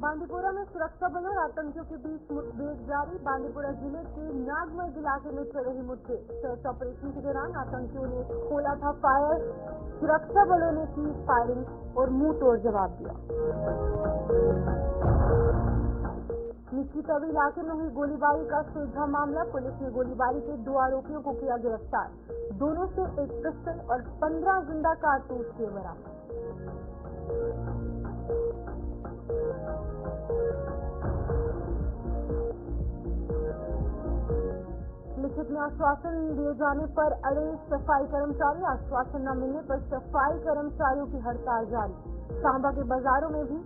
बांदीपुरा में सुरक्षा बलों और आतंकियों के बीच मुठभेड़ जारी। बांदीपुरा जिले के नागमर्ग इलाके में चल रही मुठभेड़। सर्च ऑपरेशन के दौरान आतंकियों ने खोला था फायर। सुरक्षा बलों ने की फायरिंग और मुंह तोड़ जवाब दिया। निक्की तवी इलाके में हुई गोलीबारी का सुलझा मामला। पुलिस ने गोलीबारी के 2 आरोपियों को किया गिरफ्तार। दोनों से एक पिस्टल और 15 जिंदा कारतूस किए बरामद। लिखित में आश्वासन दिए जाने पर अड़े सफाई कर्मचारी। आश्वासन न मिलने पर सफाई कर्मचारियों की हड़ताल जारी। सांबा के बाजारों में भी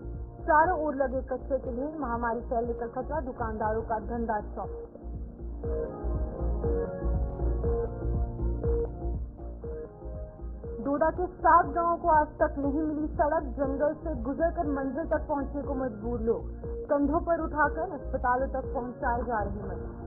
चारों ओर लगे कचरे के ढेर। महामारी फैलने का खतरा, दुकानदारों का धंधा चौप। डोडा के 7 गांवों को आज तक नहीं मिली सड़क। जंगल से गुजरकर मंजिल तक पहुंचने को मजबूर लोग। कंधों पर उठाकर अस्पतालों तक पहुंचाए जा रहे मरीज।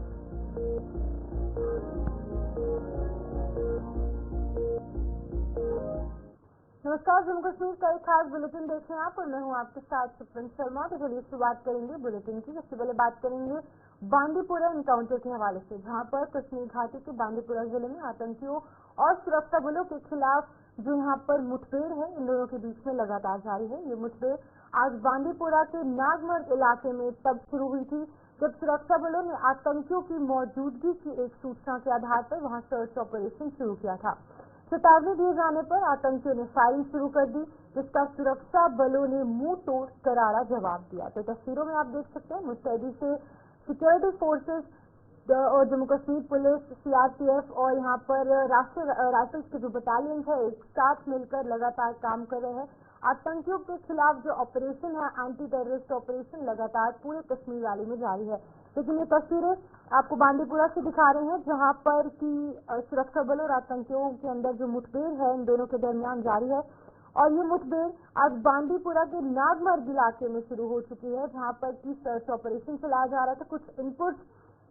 नमस्कार, जम्मू कश्मीर का एक खास बुलेटिन देख रहे हैं आप और मैं हूं आपके साथ सुप्रीम शर्मा। तो चलिए शुरुआत करेंगे बुलेटिन की। सबसे पहले बात करेंगे बांदीपुरा एनकाउंटर के हवाले से, जहां पर कश्मीर घाटी के बांदीपुरा जिले में आतंकियों और सुरक्षा बलों के खिलाफ जो यहां पर मुठभेड़ है, इन दोनों के बीच में लगातार जारी है। ये मुठभेड़ आज बांदीपुरा के नागमर्ग इलाके में तब शुरू हुई थी जब सुरक्षा बलों ने आतंकियों की मौजूदगी की एक सूचना के आधार पर वहां सर्च ऑपरेशन शुरू किया था। चेतावनी दिए जाने पर आतंकियों ने फायरिंग शुरू कर दी, जिसका सुरक्षा बलों ने मुंह तोड़ करारा जवाब दिया। तो तस्वीरों में आप देख सकते हैं मुस्तैदी से सिक्योरिटी फोर्सेस और जम्मू कश्मीर पुलिस, सीआरपीएफ और यहाँ पर राष्ट्रीय राइफल्स के जो बटालियन है एक साथ मिलकर लगातार काम कर रहे हैं। आतंकियों के खिलाफ जो ऑपरेशन है, एंटी टेररिस्ट ऑपरेशन, लगातार पूरे कश्मीर वैली में जारी है। लेकिन ये तस्वीरें आपको बांदीपुरा से दिखा रहे हैं, जहां पर की सुरक्षा बल और आतंकियों के अंदर जो मुठभेड़ है इन दोनों के दरमियान जारी है। और ये मुठभेड़ आज बांदीपुरा के नागमर्ग इलाके में शुरू हो चुकी है, जहां पर की सर्च ऑपरेशन चलाया जा रहा था। कुछ इनपुट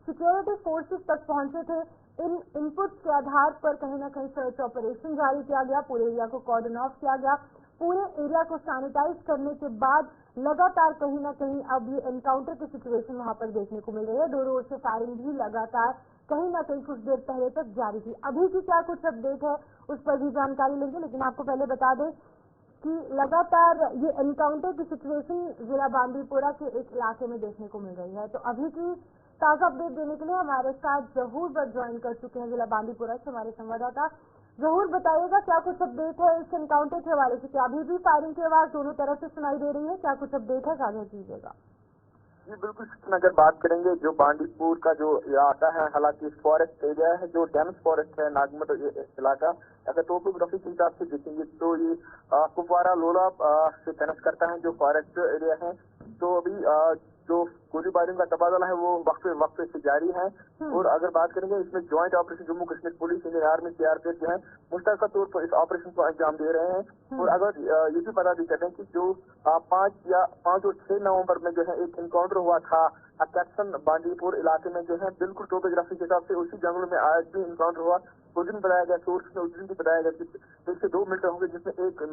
सिक्योरिटी फोर्सेस तक पहुंचे थे। इन इनपुट के आधार पर कहीं ना कहीं सर्च ऑपरेशन जारी किया गया। पूरे एरिया को कॉर्डन ऑफ किया गया। पूरे एरिया को सैनिटाइज करने के बाद लगातार कहीं ना कहीं अब ये एनकाउंटर की सिचुएशन वहां पर देखने को मिल रही है। दोनों ओर से फायरिंग भी लगातार कहीं ना कहीं कुछ देर पहले तक जारी थी। अभी की क्या कुछ अपडेट है उस पर भी जानकारी लेंगे, लेकिन आपको पहले बता दें कि लगातार ये एनकाउंटर की सिचुएशन जिला बांदीपुरा के एक इलाके में देखने को मिल रही है। तो अभी की ताजा अपडेट देने के लिए हमारे साथ जहूर भट्ट ज्वाइन कर चुके हैं जिला बांदीपुरा से हमारे संवाददाता। जहूर, बताइएगा क्या कुछ अपडेट है इस एनकाउंटर के हवाले से? क्या अभी भी फायरिंग की आवाज दोनों तरफ से सुनाई दे रही है? क्या कुछ अपडेट है, साझा कीजिएगा। जी बिल्कुल, अगर बात करेंगे जो बांदीपुर का जो इलाका है, हालांकि फॉरेस्ट एरिया है, जो डेंस फॉरेस्ट है नागमर्ग इलाका, अगर टोपोग्राफी के हिसाब से देखेंगे तो ये कुपवारा लोला से कनेक्ट करता है जो फॉरेस्ट एरिया है। तो अभी जो गोलीबारी का तबादला है वो वक्फे से जारी है। और अगर बात करेंगे इसमें joint operation Jammu Kashmir police, Indian army, CRPF जो है मुश्तरका तौर पर इस ऑपरेशन को अंजाम दे रहे हैं। और अगर ये भी पता भी करें कि जो 5 और 6 नवंबर में जो है एक इनकाउंटर हुआ था कैप्सन बांदीपुर इलाके में जो है, बिल्कुल टोपोग्राफी के हिसाब से उसी जंगल में आज भी इनकाउंटर हुआ। उस दिन बताया गया, सोर्स ने उस दिन भी बताया गया कि 1 से 2 मिलिटेंट होंगे, जिसमें एक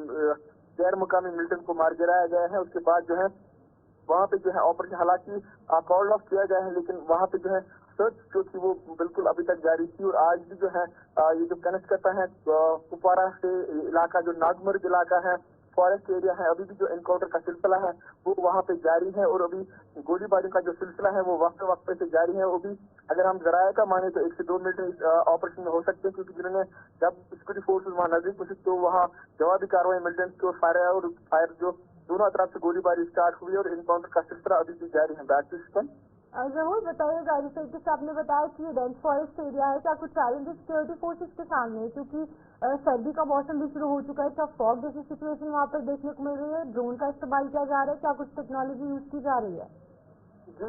गैर मुकामी मिलिटेंट को मार गिराया गया है। उसके बाद जो है वहाँ पे जो है ऑपरेशन हालांकि कॉल ऑफ किया गया है, लेकिन वहाँ पे जो है सर्च जो थी वो बिल्कुल अभी तक जारी थी। और आज भी जो है ये जो कनेक्ट करता है कुपवारा से इलाका, जो नागमर्ग इलाका है, फॉरेस्ट एरिया है, अभी भी जो एनकाउंटर का सिलसिला है वो वहाँ पे जारी है। और अभी गोलीबारी का जो सिलसिला है वो वक्त से जारी है। वो भी अगर हम जराये का माने तो 1 से 2 मिनट इस ऑपरेशन में हो सकते हैं, क्योंकि जिन्होंने जब सिक्योरिटी फोर्सेज वहाँ नजदीक पहुंची तो वहाँ जवाबी कार्रवाई मिलिटेंट्स की और फायर जो दोनों तरफ से गोलीबारी स्टार्ट हुई और इनकाउंटर का सिलसिला अभी भी जारी है। Back to system. जरूर बताइएगा, जैसे आपने बताया कि ये डेंस फॉरेस्ट एरिया है, क्या कुछ चैलेंजेस सिक्योरिटी फोर्सेस के सामने, क्योंकि सर्दी का मौसम भी शुरू हो चुका है, क्या फॉग जैसी सिचुएशन वहाँ पर देखने को मिल रही है? ड्रोन का इस्तेमाल किया जा रहा है? क्या कुछ टेक्नोलॉजी यूज की जा रही है? जी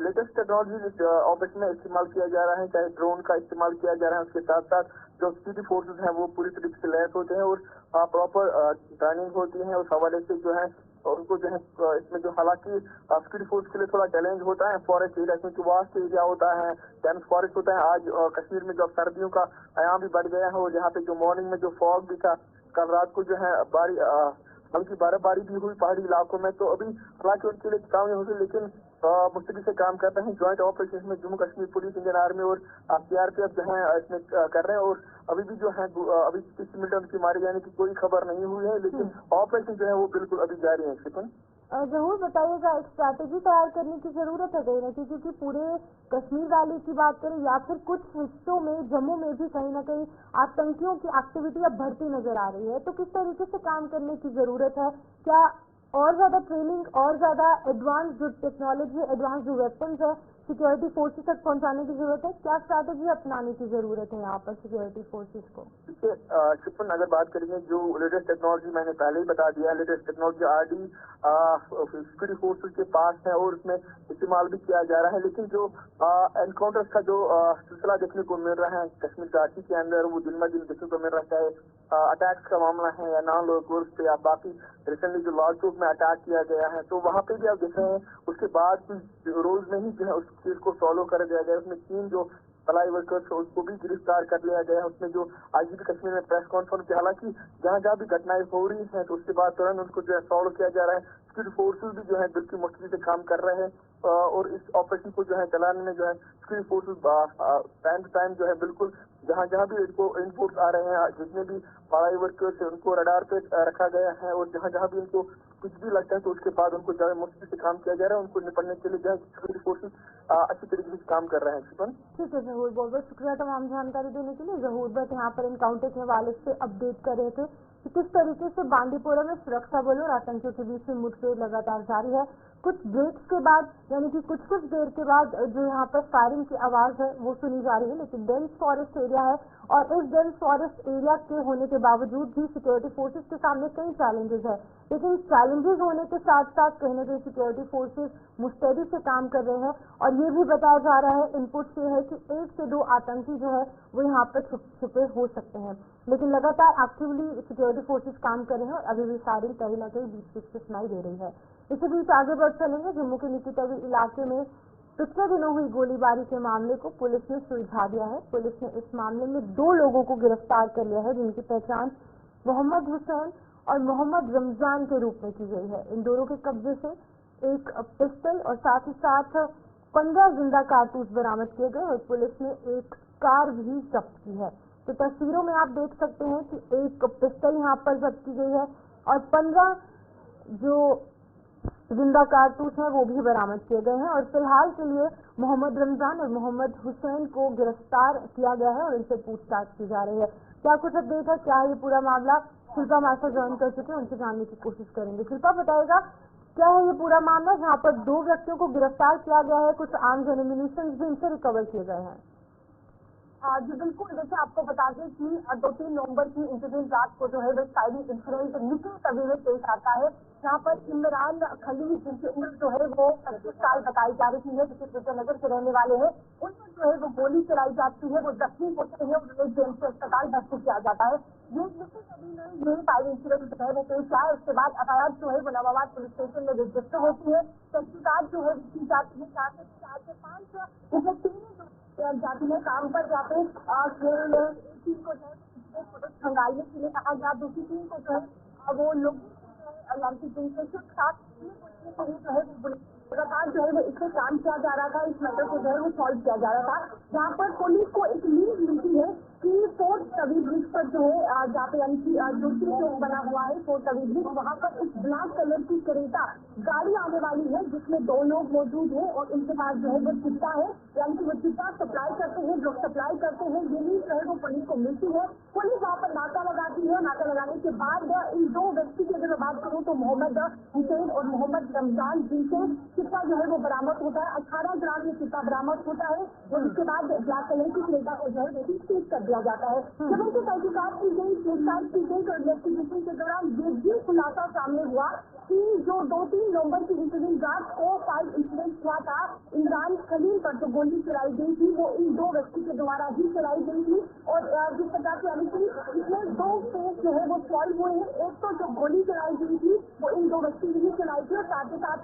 लेटेस्ट टेक्नोलॉजी ऑपरेशन में इस्तेमाल किया जा रहा है, चाहे ड्रोन का इस्तेमाल किया जा रहा है। उसके साथ साथ जो सिक्योरिटी फोर्सेज हैं वो पूरी तरीके से लैस होते हैं और प्रॉपर ट्रेनिंग होती है। उस हवाले से जो है उनको जो है इसमें जो हालांकि सिक्योरिटी फोर्स के लिए थोड़ा चैलेंज होता है फॉरेस्ट एरिया, क्योंकि वास्ट एरिया होता है, डेंस फॉरेस्ट होता है। आज कश्मीर में जो सर्दियों का आयाम भी बढ़ गया है और यहाँ पे जो मॉर्निंग में जो फॉग भी था, कल रात को जो है उनकी बर्फबारी भी हुई पहाड़ी इलाकों में, तो अभी हालांकि उनके लिए चेतावनी होगी, लेकिन मुस्तैदी से काम कर रहे हैं। ज्वाइंट ऑपरेशन में Jammu Kashmir police, Indian army और सीआरपीएफ जो है इसमें कर रहे हैं। और अभी भी जो है अभी किसी मिनट उनकी मारे जाने की कोई खबर नहीं हुई है, लेकिन ऑपरेशन जो है वो बिल्कुल अभी जारी है। शिपन जरूर बताइएगा, एक स्ट्रैटेजी तैयार करने की जरूरत है कहीं ना कहीं, क्योंकि पूरे कश्मीर वैली की बात करें या फिर कुछ हिस्सों में जम्मू में भी कहीं ना कहीं आतंकियों की एक्टिविटी अब बढ़ती नजर आ रही है। तो किस तरीके से काम करने की जरूरत है? क्या और ज्यादा ट्रेनिंग और ज्यादा एडवांस जो टेक्नोलॉजी, एडवांस जो वेपन्स है सिक्योरिटी फोर्सेस तक पहुंचाने की जरूरत है? क्या स्ट्रैटेजी अपनाने की जरूरत है यहाँ पर सिक्योरिटी फोर्सेस को? शिपन अगर बात करेंगे जो लेटेस्ट टेक्नोलॉजी मैंने पहले ही बता दिया है, latest technology RD security forces के पास है और उसमें इस्तेमाल भी किया जा रहा है। लेकिन जो एनकाउंटर्स का जो सिलसिला देखने को मिल रहा है कश्मीर घाटी के अंदर, वो दिन ब दिन देखने को मिल रहा है। चाहे अटैक्स का मामला है या नॉन लोकल्स पे या बाकी रिसेंटली जो लाल चौक में अटैक किया गया है, तो वहाँ पे भी आप देख रहे हैं उसके बाद रोज में ही जो है उस केस को सॉल्व कर दिया गया। उसमें 3 जो भलाई वर्कर्स है उसको भी गिरफ्तार कर लिया गया है। उसमें जो आईजीपी कश्मीर में प्रेस कॉन्फ्रेंस की, हालांकि जहाँ जहाँ भी घटनाएं हो रही हैं तो उसके बाद तुरंत उनको जो है सॉल्व किया जा रहा है। सिक्योरिटी फोर्सेज भी जो है बिल्कुल मुश्किल से काम कर रहे हैं और इस ऑपरेशन को जो है चलाने में जो है security forces time to time जो है बिल्कुल जहाँ जहाँ भी इनको इनपुट्स आ रहे हैं, जितने भी भलाई वर्कर्स है उनको रडार पे रखा गया है और जहाँ जहाँ भी इनको कुछ भी लगता है तो उसके बाद उनको जो है मुश्किल से काम किया जा रहा है। उनको निपटने के लिए जो है सिक्योरिटी फोर्सेज अच्छी तरीके से काम कर रहे हैं। शिपन ठीक है जहूर, बहुत बहुत शुक्रिया तमाम जानकारी देने के लिए। जहूर बट यहाँ पर एनकाउंटर के हवाले से अपडेट कर रहे थे कि किस तरीके से बांदीपोरा में सुरक्षा बलों और आतंकियों के बीच में मुठभेड़ लगातार जारी है। कुछ ब्रेक्स के बाद यानी कि कुछ देर के बाद जो यहाँ पर फायरिंग की आवाज है वो सुनी जा रही है, लेकिन डेंस फॉरेस्ट एरिया है और इस डेंस फॉरेस्ट एरिया के होने के बावजूद भी सिक्योरिटी फोर्सेस के सामने कई चैलेंजेस है। लेकिन चैलेंजेस होने के साथ साथ कहीं ना कहीं सिक्योरिटी फोर्सेस मुस्तैदी से काम कर रहे हैं और ये भी बताया जा रहा है इनपुट से है कि 1 से 2 आतंकी जो है वो यहाँ पर छुपे हो सकते हैं। लेकिन लगातार एक्टिवली सिक्योरिटी फोर्सेस काम कर रहे हैं और अभी भी फायरिंग कहीं ना कहीं बीच बीच से सुनाई दे रही है। इसी बीच आगे बढ़ चलेंगे। जम्मू के निकितवी इलाके में पिछले दिनों हुई गोलीबारी के मामले को पुलिस ने सुलझा दिया है। पुलिस ने इस मामले में 2 लोगों को गिरफ्तार कर लिया है, जिनकी पहचान मोहम्मद हुसैन और मोहम्मद रमजान के रूप में की गई है। इन दोनों के कब्जे से एक पिस्टल और साथ ही साथ 15 जिंदा कारतूस बरामद किए गए और पुलिस ने एक कार भी जब्त की है। तो तस्वीरों में आप देख सकते हैं कि एक पिस्टल यहाँ पर जब्त की गई है और 15 जो जिंदा कारतूस है वो भी बरामद किए गए हैं और फिलहाल के लिए मोहम्मद रमजान और मोहम्मद हुसैन को गिरफ्तार किया गया है और इनसे पूछताछ की जा रही है। क्या कुछ अपडेट है, क्या ये पूरा मामला? शिल्पा मास्टर ज्वाइन कर चुके हैं, उनसे जानने की कोशिश करेंगे। शिल्पा बताएगा क्या है ये पूरा मामला जहाँ पर 2 व्यक्तियों को गिरफ्तार किया गया है, कुछ आर्म्स एंड एम्युनिशंस भी इनसे रिकवर किए गए हैं? जी बिल्कुल, जैसे आपको बता दें कि 2-3 नवंबर की इंसिडेंट रात को जो है वो फायरिंग इंसिडेंट निकल तभी में पेश आता है, जहाँ पर इमरान खलील जिनकी उम्र जो है वो 25 साल बताई जा रही है, जिसके श्रीनगर के रहने वाले हैं, उन पर जो है वो गोली चलाई जाती है, वो जख्मी होते हैं, उन्हें जेल से अस्पताल भर्ती किया जाता है। ये निकल तभी में ये फायरिंग इंसिडेंट जो है वो पेश आया। उसके बाद अदालत जो है वो नवाबाद पुलिस स्टेशन में रजिस्टर होती है, तहकीकात जो है की जाती है। 4 से 5 इसमें 3 जाती है काम पर जाते खेल में, टीम को जो है फोटो खंगालने के लिए कहा गया, दूसरी टीम को जो है वो लोग लगातार जो है वो इससे काम किया जा रहा था, इस मैटर को जो है वो सॉल्व किया जा रहा था। जहाँ पर पुलिस को एक लीड मिलती है कि फोर्ट तवी ब्रिज पर जो है जहाँ पे यानी कि जो चौक बना हुआ है फोर्ट तवी ब्रिज, वहाँ पर एक ब्लैक कलर की क्रेटा गाड़ी आने वाली है जिसमें 2 लोग मौजूद हैं और इनके पास जो है वो चिट्टा है, यानी कि वो चिट्टा सप्लाई करते हैं, लोग सप्लाई करते हैं। ये न्यूज जो है वो पुलिस को मिलती है, पुलिस वहाँ पर नाका लगाती है। नाका लगाने के बाद इन 2 व्यक्ति की अगर मैं बात करूँ तो मोहम्मद हुसैन और मोहम्मद रमजान जिनसे चिट्टा जो है वो बरामद होता है, 18 ग्राम ये चिट्टा बरामद होता है और उसके बाद ब्लैक कलर की क्रेटा को जो है वो सीज कर दिया जाता है। जब उनकी तहकीकात की गई, पूछताछ की गई तो इन्वेस्टिगेशन के दौरान ये भी खुलासा सामने हुआ कि जो 2-3 नवंबर की इंसिडेंट रात को 5 इंसिडेंट हुआ था, इमरान खलील पर जो गोली चलाई गई थी वो इन 2 व्यक्ति के द्वारा ही चलाई गई थी और जिस प्रकार से यानी कि इसमें 2 केस जो है वो सॉल्व हुए हैं। एक तो जो गोली चलाई गई थी वो इन 2 व्यक्ति ने ही चलाई थी और साथ ही साथ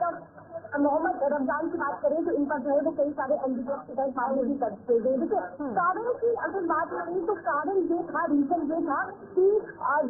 मोहम्मद रमजान की बात करें तो इन पर जो है वो कई सारे एनडीपीएस के तहत मामले भी दर्ज किए गए। देखिए कारण की अगर बात करें तो कारण ये था, रीजन ये था कि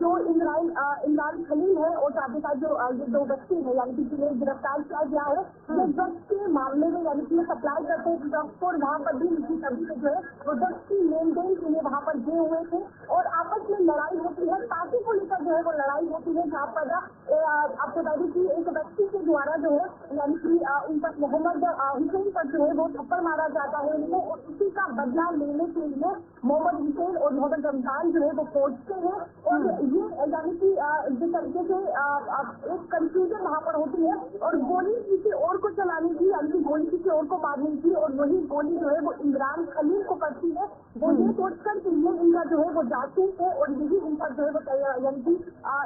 जो इमरान खलील है और साथ ही साथ जो ये दो व्यक्ति है यानी कि जिन्हें गिरफ्तार किया गया है वो ड्रग्स के मामले में यानी कि सप्लाई करते हैं ड्रग्स को, और वहाँ पर भी इनकी सभी से जो है वो ड्रग्स की लेन देन के लिए वहाँ पर गए हुए थे और आपस में लड़ाई होती है, पार्टी को लेकर जो है वो लड़ाई होती है, जहाँ पर आपको बता दें कि एक व्यक्ति के द्वारा जो है यानी कि उन पर मोहम्मद हुसैन पर जो है वो थप्पड़ मारा जाता है उनको, और उसी का बदला लेने के लिए मोहम्मद हुसैन और मोहम्मद रमजान जो है वो पहुंचते हैं और ये यानी कि जिस तरीके से एक कंफ्यूजन वहाँ पर होती है और गोली किसी और को चलानी थी यानी कि गोली किसी और को मारनी थी और वही गोली जो है वो इमरान खलील को पड़ती है। वो ये सोचकर कि ये इनका जो है वो जासूस है और यही इन पर जो है वो यानी कि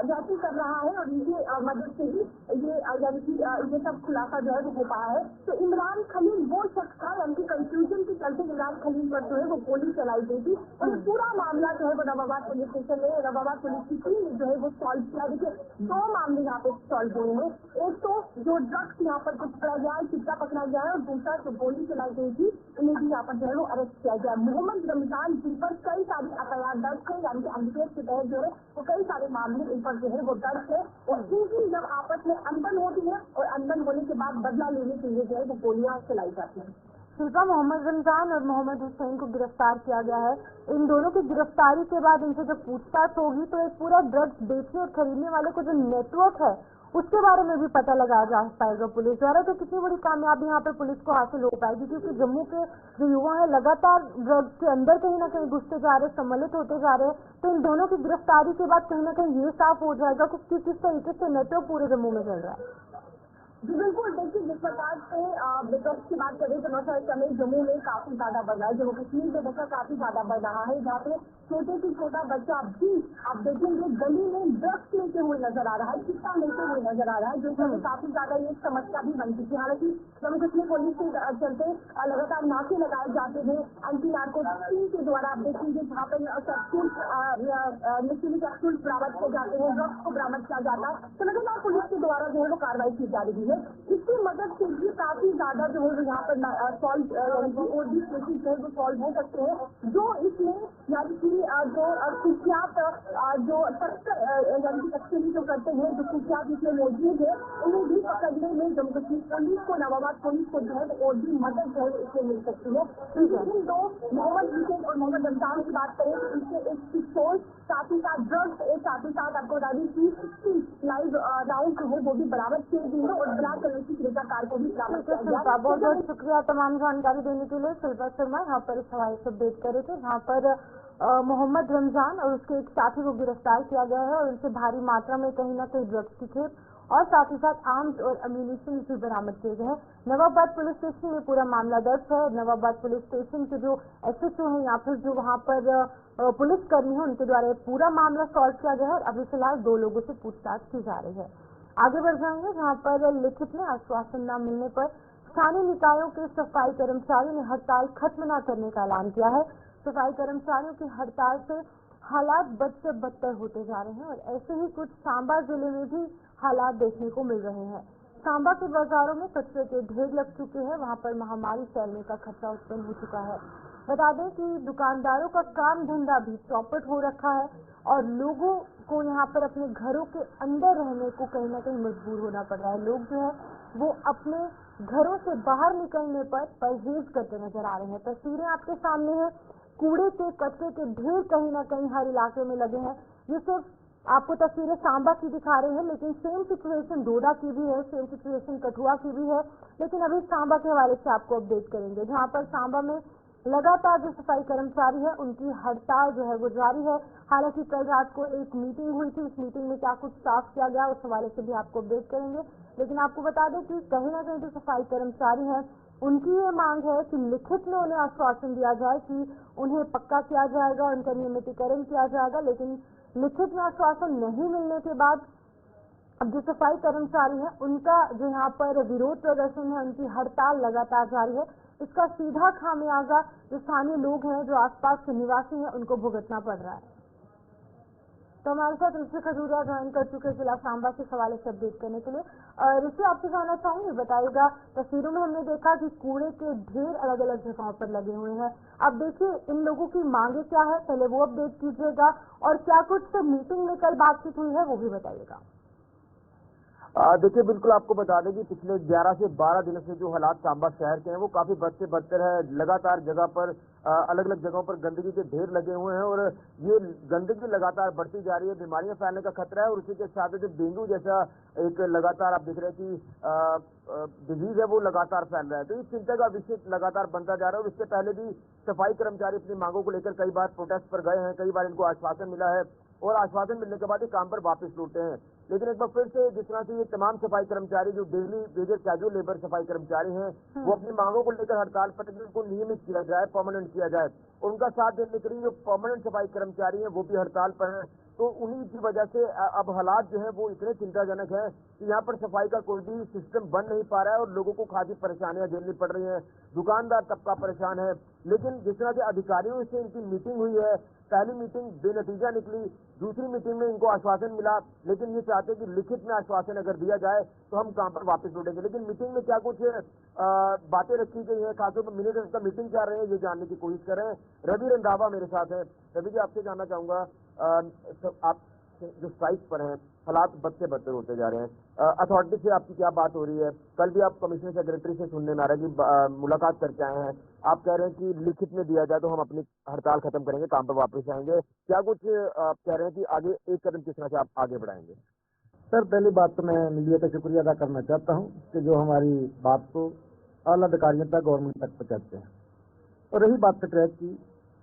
जासूस कर रहा है और इनकी मदद से ही ये यानी कि ये सब खुलासा जो है वो हो पाया है। तो इमरान खलील वो शख्स था यानी कि कंफ्यूजन के चलते इमरान खलील पर जो है वो गोली चलाई गई थी और पूरा मामला जो है वो नवाबाद पुलिस स्टेशन में नवाबाद पुलिस की टीम ने जो है वो सॉल्व किया। देखिए दो मामले यहाँ पे सॉल्व हुए हैं, एक तो जो ड्रग्स यहाँ पर कुछ पकड़ा गया है, चिट्टा पकड़ा गया है, और दूसरा जो गोली चलाई गई थी उन्हें भी यहाँ पर जो है वो अरेस्ट किया गया। मोहम्मद रमजान जिन पर कई सारी एफआईआर दर्ज है यानी कि एनडीपीएस के तहत जो है वो कई सारे मामले इन पर जो है वो दर्ज है और इनकी जब आपस में अनबन होती है और अनबन होने के बाद बदला लेने के लिए जो है वो गोलियां चलाई जाती है। शिल्पा, मोहम्मद रमजान और मोहम्मद हुसैन को गिरफ्तार किया गया है। इन दोनों की गिरफ्तारी के बाद इनसे जब पूछताछ होगी तो एक पूरा ड्रग्स बेचने और खरीदने वाले को जो नेटवर्क है उसके बारे में भी पता लगाया जा पाएगा पुलिस द्वारा। तो कितनी बड़ी कामयाबी यहाँ पे पुलिस को हासिल हो पाएगी, क्योंकि जम्मू के जो युवा है लगातार ड्रग्स के अंदर कहीं ना कहीं घुसते जा रहे, सम्मिलित होते जा रहे हैं। तो इन दोनों की गिरफ्तारी के बाद कहीं ना कहीं ये साफ हो जाएगा कि किस तरीके से नेटवर्क पूरे जम्मू में चल रहा है। जी बिल्कुल, देखिए जिस प्रकार से विकास की बात करें तो नशा इस समय जम्मू में काफी ज्यादा बढ़ रहा है, जम्मू कश्मीर में नशा काफी ज्यादा बढ़ रहा है, जहाँ पे छोटे से छोटा बच्चा भी आप देखेंगे गली में ड्रग्स लेते हुए नजर आ रहा है, चिट्टा लेते हुए नजर आ रहा है, जो समय काफी ज्यादा ये समस्या भी बन चुकी है। हालांकि जम्मू कश्मीर पुलिस के चलते लगातार नाके लगाए जाते हैं एंटी नार्कोटिक्स टीम के द्वारा। आप देखेंगे जहाँ पर नशीली कैप्सूल बरामद किए जाते हैं, ड्रग्स को बरामद किया जाता है, तो लगातार पुलिस के द्वारा जो है वो कार्रवाई की जा रही है। इसकी मदद से भी काफी ज्यादा जो है यहाँ पर सॉल्व और भी केसेज जो है वो सॉल्व हो सकते हैं, जो इसमें यानी कि जो कुख्यात जो यानी कि तस्करी जो करते हैं, जो कुख्यात इसमें मौजूद है, उन्हें भी पकड़ने में जम्मू कश्मीर पुलिस को, नवाबाद पुलिस को जो है और भी मदद जो है इसमें मिल सकती है। इन दो मोहम्मद हुसैन और मोहम्मद रमजान की बात करें तो इससे एक पिस्तौल, साथ ही साथ ड्रग्स, एक साथ ही साथ आपको बता दें कि 60 लाइव राउंड जो है वो भी बरामद किए गए हैं और ब्लैक कलर की कार को भी बरामद किया गया। बहुत बहुत शुक्रिया तमाम जानकारी देने के लिए। शिल्पा शर्मा यहाँ पर इस हवाले से अपडेट करे थे, जहाँ पर मोहम्मद रमजान और उसके एक साथी को गिरफ्तार किया गया है और उनसे भारी मात्रा में कहीं ना कहीं ड्रग्स की खेप और साथ ही साथ आर्म्स और अम्यूनिशन भी बरामद किए गए हैं। नवाबाद पुलिस स्टेशन में पूरा मामला दर्ज है। नवाबाद पुलिस स्टेशन के जो एसएचओ हैं या फिर जो वहाँ पर पुलिसकर्मी है उनके द्वारा पूरा मामला सॉल्व किया गया है और अभी फिलहाल 2 लोगों से पूछताछ की जा रही है। आगे बढ़ जाएंगे, जहाँ पर लिखित में आश्वासन न मिलने पर स्थानीय निकायों के सफाई कर्मचारियों ने हड़ताल खत्म न करने का ऐलान किया है। सफाई कर्मचारियों की हड़ताल से हालात बद से बदतर होते जा रहे हैं और ऐसे ही कुछ सांबा जिले में भी हालात देखने को मिल रहे हैं। सांबा के बाजारों में कचरे के ढेर लग चुके हैं, वहां पर महामारी फैलने का खतरा उत्पन्न हो चुका है। बता दें कि दुकानदारों का काम धंधा भी चौपट हो रखा है और लोगों को यहाँ पर अपने घरों के अंदर रहने को कहीं ना कहीं मजबूर होना पड़ रहा है। लोग जो है वो अपने घरों से बाहर निकलने पर परहेज करते नजर आ रहे हैं। तस्वीरें आपके सामने है, कूड़े के कचरे के ढेर कहीं ना कहीं हर इलाके में लगे हैं। ये सिर्फ आपको तस्वीरें सांबा की दिखा रहे हैं, लेकिन सेम सिचुएशन डोडा की भी है, सेम सिचुएशन कठुआ की भी है, लेकिन अभी सांबा के हवाले से आपको अपडेट करेंगे, जहाँ पर सांबा में लगातार जो सफाई कर्मचारी है उनकी हड़ताल जो है वो जारी है। हालांकि कल रात को एक मीटिंग हुई थी, उस मीटिंग में क्या कुछ साफ किया गया उस हवाले से भी आपको अपडेट करेंगे। लेकिन आपको बता दें कि कहीं ना कहीं जो सफाई कर्मचारी हैं उनकी ये मांग है कि लिखित में उन्हें आश्वासन दिया जाए कि उन्हें पक्का किया जाएगा, उनका नियमितीकरण किया जाएगा, लेकिन लिखित में आश्वासन नहीं मिलने के बाद अब जो सफाई कर्मचारी हैं उनका जो यहाँ पर विरोध प्रदर्शन है, उनकी हड़ताल लगातार जारी है। इसका सीधा खामियाजा जो स्थानीय लोग हैं, जो आसपास के निवासी हैं, उनको भुगतना पड़ रहा है। तो हमारे साथ ऋषि खजूरिया ज्वाइन कर चुके हैं जिला सांबा से सवाल से अपडेट करने के लिए। ऋषि, आपसे जानना चाहूंगी, बताइएगा, तस्वीरों में हमने देखा कि कूड़े के ढेर अलग अलग जगहों पर लगे हुए हैं। अब देखिए इन लोगों की मांगे क्या है, पहले वो अपडेट कीजिएगा, और क्या कुछ मीटिंग में कल बातचीत हुई है वो भी बताइएगा। देखिए, बिल्कुल आपको बता दें कि पिछले 11 से 12 दिनों से जो हालात सांबा शहर के हैं वो काफी बद से बदतर है। लगातार जगह पर अलग अलग जगहों पर गंदगी के ढेर लगे हुए हैं और ये गंदगी लगातार बढ़ती जा रही है। बीमारियां फैलने का खतरा है और उसी के साथ जो डेंगू जैसा एक लगातार आप देख रहे हैं कि डिजीज है वो लगातार फैल रहा है। तो इस चिंता का विषय लगातार बनता जा रहा है और इससे पहले भी सफाई कर्मचारी अपनी मांगों को लेकर कई बार प्रोटेस्ट पर गए हैं, कई बार इनको आश्वासन मिला है और आश्वासन मिलने के बाद ही काम पर वापस लौटे हैं। लेकिन एक बार फिर से जिस तरह से ये तमाम सफाई कर्मचारी जो डेली वेजेस कैजुअल लेबर सफाई कर्मचारी हैं वो अपनी मांगों को लेकर हड़ताल पर, उनको नियमित किया जाए, परमानेंट किया जाए। उनका साथ देने के लिए जो परमानेंट सफाई कर्मचारी हैं वो भी हड़ताल पर हैं। तो उन्हीं की वजह से अब हालात जो है वो इतने चिंताजनक है कि यहाँ पर सफाई का कोई भी सिस्टम बन नहीं पा रहा है और लोगों को खासी परेशानियां झेलनी पड़ रही हैं। दुकानदार तबका परेशान है। लेकिन जिस तरह से अधिकारियों से इनकी मीटिंग हुई है, पहली मीटिंग बेनतीजा निकली, दूसरी मीटिंग में इनको आश्वासन मिला, लेकिन ये चाहते हैं कि लिखित में आश्वासन अगर दिया जाए तो हम काम पर वापस लौटेंगे। लेकिन मीटिंग में क्या कुछ बातें रखी गई हैं, खासतौर पर मिनिस्टर्स का मीटिंग कर रहे हैं, ये जानने की कोशिश कर रहे हैं। रवि रंधावा मेरे साथ है। रवि जी, आपसे जानना चाहूंगा, आप जो स्ट्राइक पर हैं, हालात बद से बदतर होते जा रहे हैं, अथॉरिटी से आपकी क्या बात हो रही है? कल भी आप कमिश्नर सेक्रेटरी से सुनने में आ रहा है कि मुलाकात करके आए हैं, आप कह रहे हैं कि लिखित में दिया जाए तो हम अपनी हड़ताल खत्म करेंगे, काम पर वापस आएंगे। क्या कुछ आप कह रहे हैं कि आगे एक कदम किस तरह से आप आगे बढ़ाएंगे? सर, पहली बात तो मैं मीडिया का शुक्रिया अदा करना चाहता हूँ कि जो हमारी बात को आला अधिकारियों तक, गवर्नमेंट तक पहुँचाते हैं। और रही बात स्ट्राइक की,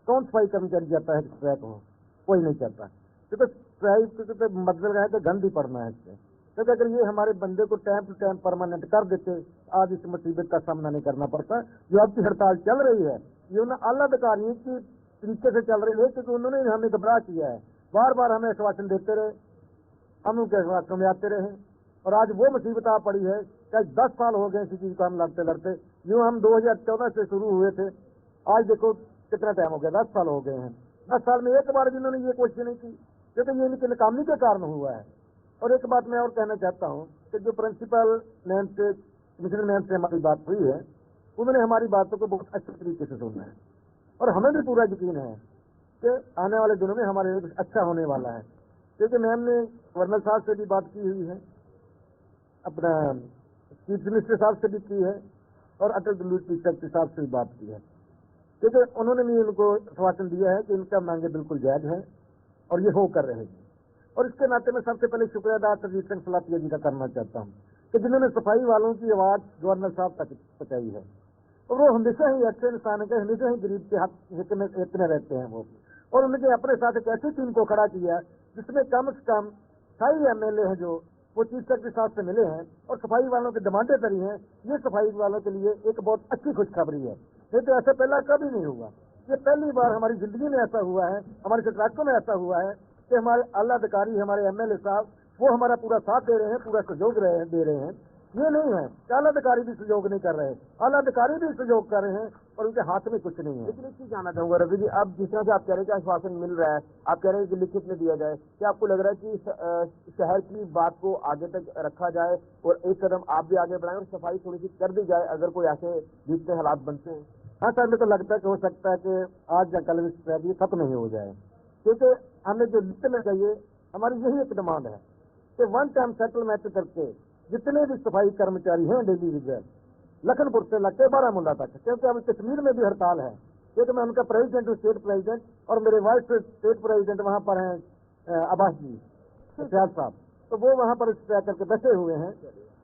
कौन सफाई कर्मचारी चाहता है स्ट्राइक हो? कोई नहीं चाहता, क्योंकि स्ट्राइक तो मतलब है कि गंद ही पड़ना है इससे। क्योंकि अगर ये हमारे बंदे को टाइम टू टाइम परमानेंट कर देते, आज इस मुसीबत का सामना नहीं करना पड़ता। जो आपकी हड़ताल चल रही है ये उन आला अधिकारियों की तरीके से चल रही है, क्योंकि उन्होंने हमें घबरा किया है। बार बार हमें आश्वासन देते रहे, हम उनके आश्वासन में आते रहे और आज वो मुसीबत आ पड़ी है कि 10 साल हो गए इसी चीज को हम लड़ते लड़ते। यूँ हम 2014 से शुरू हुए थे, आज देखो कितना टाइम हो गया, 10 साल हो गए हैं। 10 साल में एक बार भी इन्होंने ये कोशिश नहीं की, क्योंकि ये इनकी नाकामी के कारण हुआ है। और एक बात मैं और कहना चाहता हूँ कि जो प्रिंसिपल मैम से, कमिश्नर मैम से हमारी बात हुई है, उन्होंने हमारी बातों को बहुत अच्छे तरीके से सुना है और हमें भी पूरा यकीन है कि आने वाले दिनों में हमारे लिए अच्छा होने वाला है। क्योंकि मैम ने गवर्नर साहब से भी बात की हुई है, अपना चीफ मिनिस्टर साहब से भी की है और अटल बिहारी वाजपेयी साहब से भी बात की है। क्योंकि उन्होंने भी उनको आश्वासन दिया है कि इनका मांगे बिल्कुल जायज है और ये हो कर रहेगी। और इसके नाते मैं सबसे पहले शुक्रिया अदा सरजीत सिंह सलातिया जी का करना चाहता हूँ कि जिन्होंने सफाई वालों की आवाज गवर्नर साहब तक पहुंचाई है। और वो हमेशा ही अच्छे इंसान के, हमेशा ही गरीब के हित में रहते हैं वो। और उनके अपने साथ एक ऐसी टीम को खड़ा किया जिसमें कम से कम 6 MLA हैं जो वो चीफ सेक्रेटरी साहब से मिले हैं और सफाई वालों की डिमांडें करी हैं। ये सफाई वालों के लिए एक बहुत अच्छी खुशखबरी है, नहीं तो ऐसा पहला कभी नहीं हुआ। ये पहली बार हमारी जिंदगी में ऐसा हुआ है, हमारे सत्राकों में ऐसा हुआ है कि हमारे आला अधिकारी, हमारे MLA साहब वो हमारा पूरा साथ दे रहे हैं, पूरा सहयोग दे रहे हैं। ये नहीं है कि आला अधिकारी भी सहयोग नहीं कर रहे, आला अधिकारी भी सहयोग कर रहे हैं और उनके हाथ में कुछ नहीं है। लेकिन एक चीज जानना चाहूंगा रवि जी, अब जिस तरह से आप कह रहे हैं कि आश्वासन मिल रहा है, आप कह रहे हैं कि लिखित में दिया जाए, क्या आपको लग रहा है कि शहर की बात को आगे तक रखा जाए और एक कदम आप भी आगे बढ़ाएं और सफाई थोड़ी सी कर दी जाए अगर कोई ऐसे जितने हालात बनते हैं? हाँ सर, मुझे तो लगता है कि हो सकता है कि आज या कल स्ट्राइक खत्म नहीं हो जाए, क्योंकि हमें जो लिस्ट में चाहिए, हमारी यही एक डिमांड है कि वन टाइम सेटलमेंट करके जितने भी सफाई कर्मचारी हैं डेली वेजर, लखनपुर से लेकर बारामूला तक, क्योंकि अब कश्मीर में भी हड़ताल है, क्योंकि मैं उनका प्रेसिडेंट हूँ, स्टेट प्रेसिडेंट, और मेरे वाइस स्टेट प्रेसिडेंट वहाँ पर हैं अब्बास जी फयाज साहब, तो वो वहाँ पर स्ट्राइक करके बैठे हुए हैं।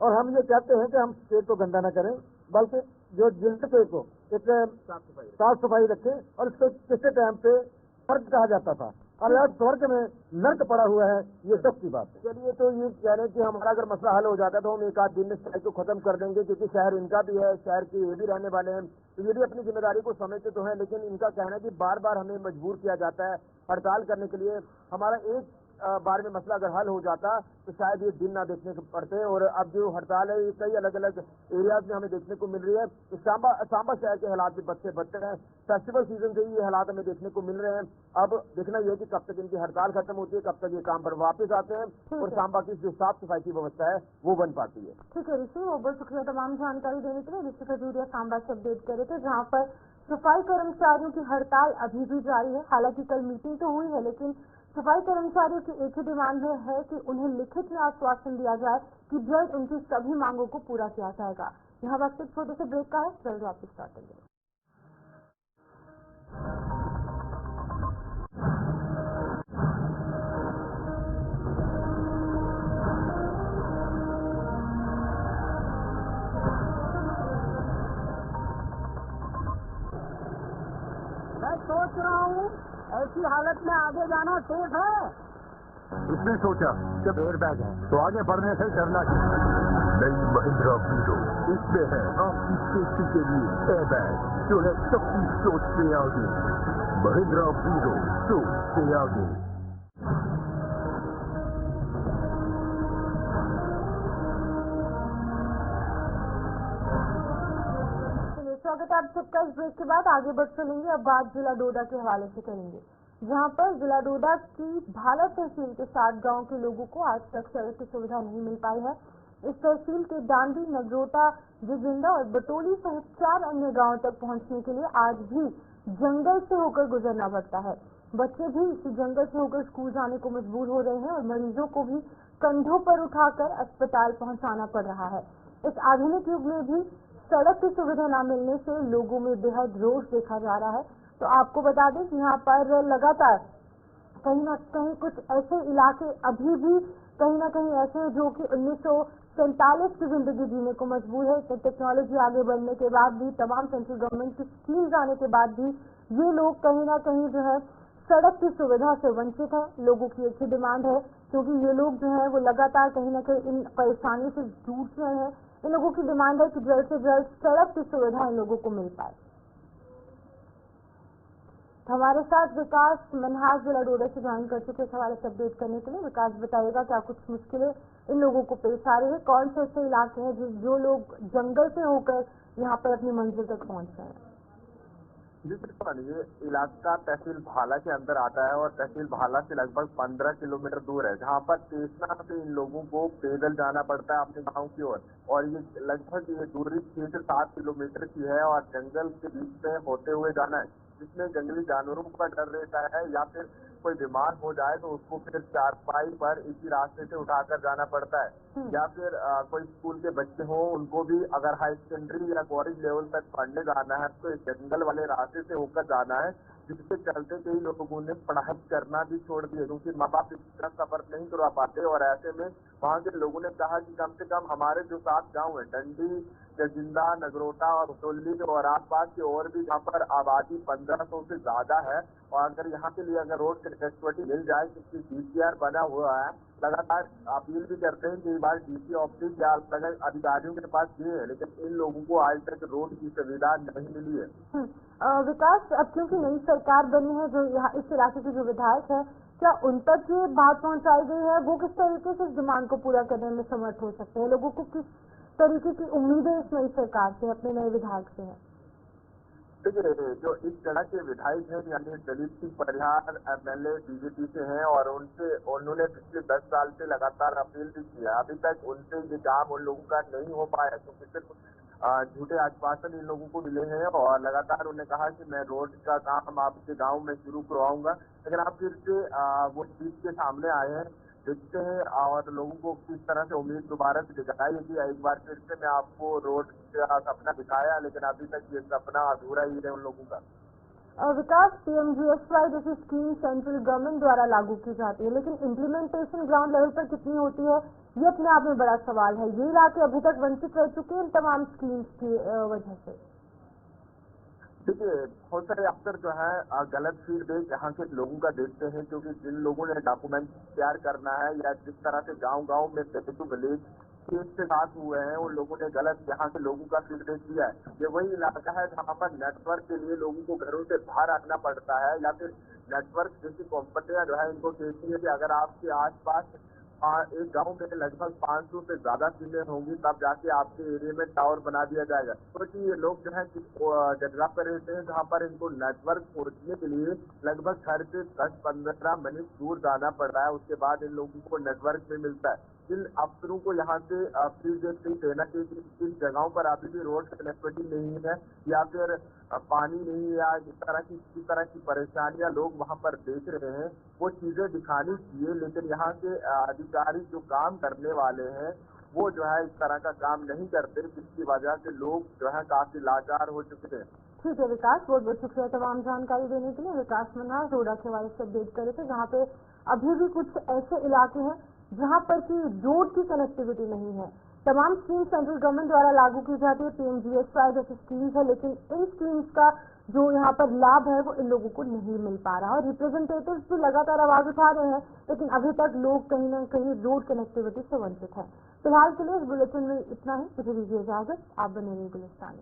और हम ये चाहते हैं कि हम स्टेट को गंदा न करें, बल्कि जो जिले को एक साफ सफाई रखें। और इसको किसी टाइम पे स्वर्ग कहा जाता था और आज स्वर्ग में नर्क पड़ा हुआ है, ये सब की बात है। चलिए, तो ये कह रहे हैं कि हमारा अगर मसला हल हो जाता है तो हम एक आध दिन में स्ट्राइक को खत्म कर देंगे, क्योंकि शहर इनका भी है, शहर के ये भी रहने वाले हैं, तो ये भी अपनी जिम्मेदारी को समझते तो हैं। लेकिन इनका कहना है कि बार बार हमें मजबूर किया जाता है हड़ताल करने के लिए। हमारा एक बारे में मसला अगर हल हो जाता तो शायद ये दिन ना देखने को पड़ते। और अब जो हड़ताल है ये कई अलग अलग एरियाज में हमें देखने को मिल रही है। तो सांबा शहर के हालात भी बदतर हैं। फेस्टिवल सीजन से ये हालात हमें देखने को मिल रहे हैं। अब देखना यह है कि कब तक इनकी हड़ताल खत्म होती है, कब तक ये काम पर वापस आते हैं और सांबा की जो साफ सफाई की व्यवस्था है वो बन पाती है। ठीक है ऋषि, बहुत बहुत शुक्रिया तमाम जानकारी देने के लिए। ऋषि खजूरिया सांबा से अपडेट कर रहे थे, जहाँ पर सफाई कर्मचारियों की हड़ताल अभी भी जारी है। हालांकि कल मीटिंग तो हुई है, लेकिन सफाई कर्मचारियों की एक ही डिमांड है कि उन्हें लिखित में आश्वासन दिया जाए कि जल्द उनकी सभी मांगों को पूरा किया जाएगा। यहाँ वक्त एक छोटे से ब्रेक का है, जल्द वापस लौटेंगे। मैं सोच रहा हूँ ऐसी हालत में आगे जाना सेफ है। उसने सोचा जब एयरबैग है तो आगे बढ़ने से डरना चाहिए। नई महिंद्रा वीरो, इसमें है आपकी सेफ्टी के लिए एयरबैग जो है सबकी सोच से आगे। महिंद्रा वीरो, सोच से आगे। स्वागत है आप सबका। इस ब्रेक के बाद आगे बढ़ चलेंगे। अब बात जिला डोडा के हवाले से करेंगे, जहां पर जिला डोडा की भाला तहसील के 7 गांव के लोगों को आज तक सड़क की सुविधा नहीं मिल पाई है। इस तहसील के डांडी, नगरोटा, जिजिंदा और बटोली सहित 4 अन्य गांवों तक पहुंचने के लिए आज भी जंगल से होकर गुजरना पड़ता है। बच्चे भी इसी जंगल से होकर स्कूल जाने को मजबूर हो रहे हैं और मरीजों को भी कंधों पर उठाकर अस्पताल पहुंचाना पड़ रहा है। इस आधुनिक युग में भी सड़क की सुविधा न मिलने से लोगों में बेहद रोष देखा जा रहा है। तो आपको बता दें कि यहाँ पर लगातार कहीं न कहीं कुछ ऐसे इलाके अभी भी कहीं न कहीं ऐसे हैं जो कि 1947 की जिंदगी जीने को मजबूर है। तो टेक्नोलॉजी आगे बढ़ने के बाद भी, तमाम सेंट्रल गवर्नमेंट की स्कीम्स आने के बाद भी ये लोग कहीं न कहीं जो है सड़क की सुविधा से वंचित है। लोगों की एक ही डिमांड है, क्योंकि ये लोग जो है वो लगातार कहीं न कहीं इन परेशानियों से जूझ रहे हैं। इन लोगों की डिमांड है कि जल्द से जल्द सड़क की सुविधा इन लोगों को मिल पाए। हमारे साथ विकास मनहास जिला डोडा से ज्वाइन कर चुके, इस हवाले से अपडेट करने के लिए। विकास बताइएगा क्या कुछ मुश्किलें इन लोगों को पेश आ रही है, कौन से ऐसे इलाके हैं जो लोग जंगल से होकर यहाँ पर अपनी मंजिल तक पहुँच रहे हैं? जी बिल्कुल, ये इलाका तहसील भाला के अंदर आता है और तहसील भाला से लगभग 15 किलोमीटर दूर है, जहाँ पर तेसना से इन लोगों को पैदल जाना पड़ता है अपने गांव की ओर। और ये लगभग ये दूरी 6 से 7 किलोमीटर की है और जंगल के बीच में होते हुए जाना है, जिसमें जंगली जानवरों का डर रहता है या फिर कोई बीमार हो जाए तो उसको फिर चारपाई पर इसी रास्ते से उठाकर जाना पड़ता है। या फिर कोई स्कूल के बच्चे हो, उनको भी अगर हाई सेकेंडरी या कॉलेज लेवल तक पढ़ने जाना है तो जंगल वाले रास्ते से होकर जाना है, जिसके चलते कई लोगों ने पढ़ाई करना भी छोड़ दिया, क्योंकि माँ बाप इतना सफर नहीं करवा पाते। और ऐसे में वहाँ के लोगों ने कहा कि कम से कम हमारे जो 7 गाँव है, डंडी, जिंदा, नगरोटा और उतोली और आसपास की और भी जहाँ पर आबादी 1500 से ज्यादा है, और अगर यहाँ के लिए अगर रोड कनेक्टिविटी मिल जाए, क्योंकि DCR बना हुआ है, लगातार अपील भी करते हैं कई बार DC ऑफिस या अलग अधिकारियों के पास गए हैं, लेकिन इन लोगों को आज तक रोड की सुविधा नहीं मिली है। विकास, अब क्योंकि नई सरकार बनी है, जो यहाँ इस इलाके के जो विधायक है, क्या उन तक ये बात पहुँचाई गई है? वो किस तरीके से इस डिमांड को पूरा करने में समर्थ हो सकते हैं? लोगों को किस तरीके की उम्मीदें इस नई सरकार से, अपने नए विधायक से है? देखिए, जो इस तरह के विधायक हैं यानी दलित सिंह परिहार MLA BJP से हैं और उन्होंने पिछले 10 साल से लगातार अपील भी किया, अभी तक उनसे ये काम उन लोगों का नहीं हो पाया, क्योंकि सिर्फ झूठे आश्वासन इन लोगों को मिले हैं। और लगातार उन्होंने कहा कि मैं रोड का काम आपके गांव में शुरू करवाऊंगा, लेकिन आप फिर से वो चीज के सामने आए हैं। देखते हैं और लोगों को किस तरह से उम्मीद दोबारा से दिखाई कि एक बार फिर से मैं आपको रोड का सपना दिखाया, लेकिन अभी तक ये सपना अधूरा ही है उन लोगों का। विकास, PMGSY जैसी स्कीम सेंट्रल गवर्नमेंट द्वारा लागू की जाती है, लेकिन इम्प्लीमेंटेशन ग्राउंड लेवल पर कितनी होती है, ये अपने आप में बड़ा सवाल है। ये इलाके अभी तक वंचित रह चुके हैं इन तमाम स्कीम्स की वजह से। देखिए, बहुत सारे अफसर जो है गलत फीडबैक यहाँ के लोगों का देखते हैं, क्योंकि जिन लोगों ने डॉक्यूमेंट तैयार करना है या जिस तरह से गांव-गांव में विलेज केस के साथ हुए हैं, उन लोगों ने गलत यहाँ के लोगों का फीडबैक दिया है। ये वही इलाका है जहाँ पर नेटवर्क के लिए लोगों को घरों से बाहर रखना पड़ता है, या फिर नेटवर्क जैसी कंपनियां जो है इनको कहती है कि अगर आपके आसपास एक गांव में लगभग 500 से ज्यादा सिमें होंगी तब जाके आपके एरिया में टावर बना दिया जाएगा। क्योंकि ये लोग जो है जगह पर रहते हैं जहाँ पर इनको नेटवर्क पहुंचने के लिए लगभग घर से 10-15 मिनट दूर जाना पड़ रहा है, उसके बाद इन लोगों को नेटवर्क में मिलता है। इन अफसरों को यहाँ से फीडबैक देना चाहिए कि इन जगहों पर अभी भी रोड कनेक्टिविटी नहीं है, या फिर पानी नहीं, या इस तरह की परेशानियां लोग वहाँ पर देख रहे हैं, वो चीजें दिखानी चाहिए। लेकिन यहाँ के अधिकारी जो काम करने वाले हैं वो जो है इस तरह का काम नहीं करते, जिसकी वजह से लोग जो है काफी लाचार हो चुके हैं। ठीक है विकास, बहुत बहुत शुक्रिया तमाम जानकारी देने के लिए। विकास मन्हास रोड़ा के हवाले से अपडेट कर रहे थे, जहाँ पे अभी भी कुछ ऐसे इलाके हैं जहाँ पर की रोड की कनेक्टिविटी नहीं है। तमाम स्कीम सेंट्रल गवर्नमेंट द्वारा लागू की जाती है, PMGSY जैसी स्कीम्स है, लेकिन इन स्कीम्स का जो यहाँ पर लाभ है वो इन लोगों को नहीं मिल पा रहा। और रिप्रेजेंटेटिव्स भी लगातार आवाज उठा रहे हैं, लेकिन अभी तक लोग कहीं न कहीं रोड कनेक्टिविटी से वंचित है। फिलहाल के लिए इस बुलेटिन में इतना ही। मुझे दीजिए इजाजत, आप बने रहिए गुलिस्तान।